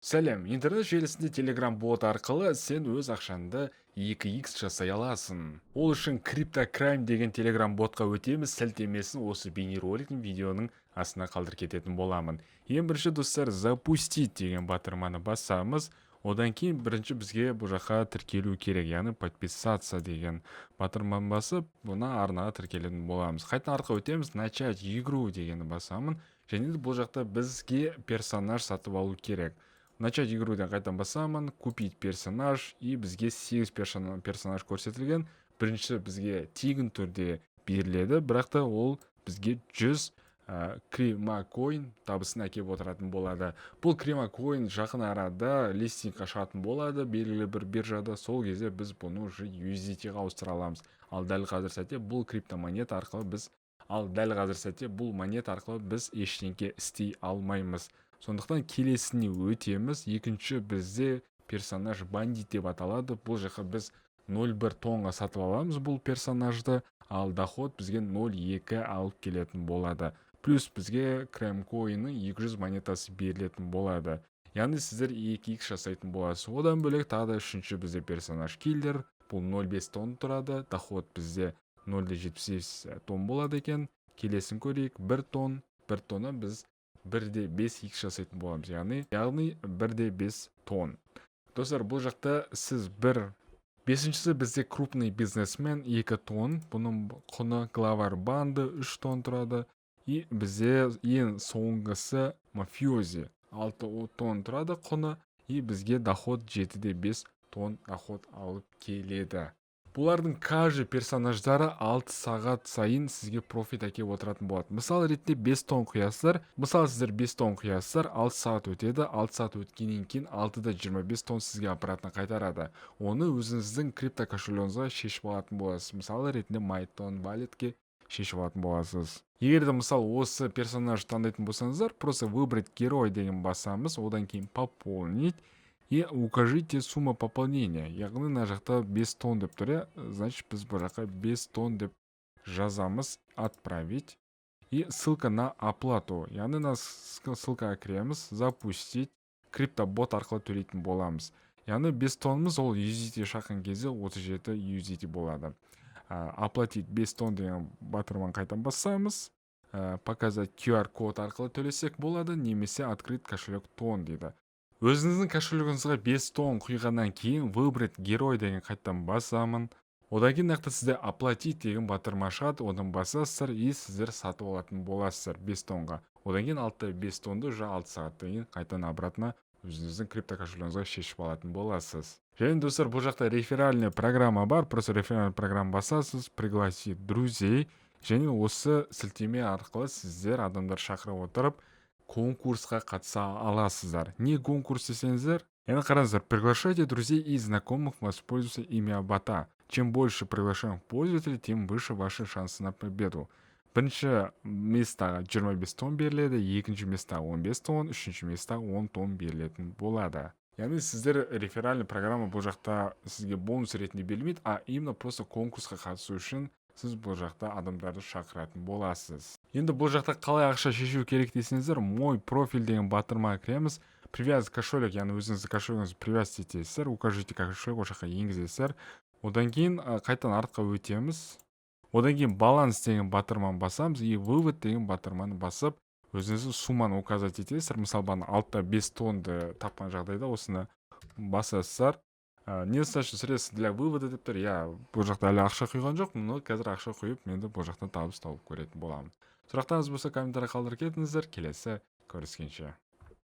Сәлем, интернет желісінде Telegram бот арқылы сен өз ақшаңды 2х жасай аласың. Ол үшін CryptoCrime деген Telegram ботқа өтеміз, сілтемесін осы бейнероликтің видеоның астына қалдырып кететін боламын. Ең бірінші достар, запустить деген батырманы басамыз. Одан кейін бірінші бізге бұл жаққа тіркелу керек, яғни подписаться деген батырманы басып, бұна арнаға тіркелетін боламыз. Қайтадан артқа өтеміз, начать игру дегенді басамын. Және де бұл жақта бізге персонаж сатып алу керек. Начать игруден қайтадан басамын, купить персонаж, и бізге 8 персонаж көрсетілген. Бірінші бізге тегін түрде беріледі, бірақ та ол бізге 100 кремакоин табысын әкеп отыратын болады. Бұл кремакоин жақын арада листингқа шығатын болады, белгілі бір биржада. Сол кезде біз бұны уже USDT-ға ауыстыра аламыз. Ал дәл қазір сәтте бұл криптомонета арқылы біз ештеңе істей алмаймыз. Сондықтан келесіне өтеміз. Екінші бізде персонаж бандит деп аталады. Бұл жаққа біз 0,1 тонға сатып аламыз бұл персонажды, ал доход бізге 0,2 алып келетін болады. Плюс бізге кремкоинның 200 монетасы берілетін болады. Яғни сіздер 2х жасайтын боласыз. Одан бөлек тағы да үшінші бізде персонаж киллер. Бұл 0,5 тонн тұрады. Доход бізде 0,78 тонн болады екен. Келесін көрейік. 1 тонна біз 1,5х жасайтын боламыз, яғни 1,5 тонн. Достар, бұл жақта сіз бесіншісі бізде крупный бизнесмен 2 тонн, бұның құны главар банды 3 тонн тұрады, и бізде ең соңғысы мафиози 6 тонн тұрады құны, и бізге доход 7,5 тонн доход алып келеді. Бұлардың каждый персонаждары 6 сағат сайын сізге профит әкеп отыратын болады. Мысал ретінде 5 тонн құясыздар. Мысалы сіздер 5 тонн құясыздар, 6 сағат өтеді. 6 сағат өткеннен кейін 6,25 тонн сізге аппаратына қайтарады. Оны өзіңіздің крипто кошелегіңізге шешіп алатын боласыз. Мысалы ретінде MyTon Walletке шешіп алатын боласыз. Егер де мысалы осы персонаж таңдайтын болсаңыздар, просто выбрать герой деген басамыз, одан кейін пополнить. И укажите сумма пополнения. Яғни мына жақта 5 тонн деп тұр, значит біз бұл жаққа 5 тонн деп жазамыз, отправить. И ссылка на оплату. Яғни на ссылкаға кіреміз, запустить. Криптобот арқылы төлейтін боламыз. Яғни 5 тоннымыз ол USDT шаққан кезде 37 USDT болады. Оплатить 5 тонн деген батырман қайтан басамыз. Показать QR код арқылы төлесек болады, немесе открыть кошелек тонн дейді. Өзіңіздің кошелегіңізге 5 тонн құйғаннан кейін выбрать герой деген қайттан басамын. Одан кейін нақты сізде оплатить деген батырма шығады, одан басасыздар, и сіздер сатып алатын боласыздар 5 тоннға. Одан кейін 5 тоннды уже 6 сағаттан кейін қайтадан обратно өзіңіздің крипто кошелегіңізге шешіп алатын боласыз. Және достар, бұл жақта реферальный программа бар, просто реферальный программа басасыз, пригласить друзей, және осы сілтеме арқылы сіздер адамдар шақырып отырып конкурсқа қатыса аласыздар. Не конкурс десеңіздер? Яғни қараңыздар, приглашайте друзей и знакомых, воспользуйся имя бота. Чем больше приглашаемых пользователей, тем выше ваши шансы на победу. Бірінші местаға 25 тонн беріледі, екінші местаға 15 тонн, үшінші местаға 10 тонн берілетін болады. Яғни сіздер реферальный программа бұл жақта сізге бонус ретінде берілмейді, а именно просто конкурсқа қатысу үшін сіз бұл жақта адамдарды шақыратын боласыз. Енді бұл жақта қалай ақша шешу керек десеңіздер, мой профиль деген батырмаға кіреміз. Привязать кошелек, яғни өзіңіздің кошелегіңізді привязать етесіздер, укажите кошелек, ол жаққа енгізесіздер. Одан кейін қайтадан артқа өтеміз. Одан кейін баланс деген батырманы басамыз, и вывод деген батырманы басып, өзіңіздің сумманы указать етесіздер. Мысалы, бана 5 тоннды тапқан жағдайда осыны басасыздар. Недостаточно средств для вывода деп тұр. Бұл жақта әлі ақша құйған жоқ, но қазір ақша құйып, менде бұл жақтан табыс тауып көретін боламын. Сұрақтарыңыз болса комментария қалдырып кетіңіздер. Келесі көріскенше.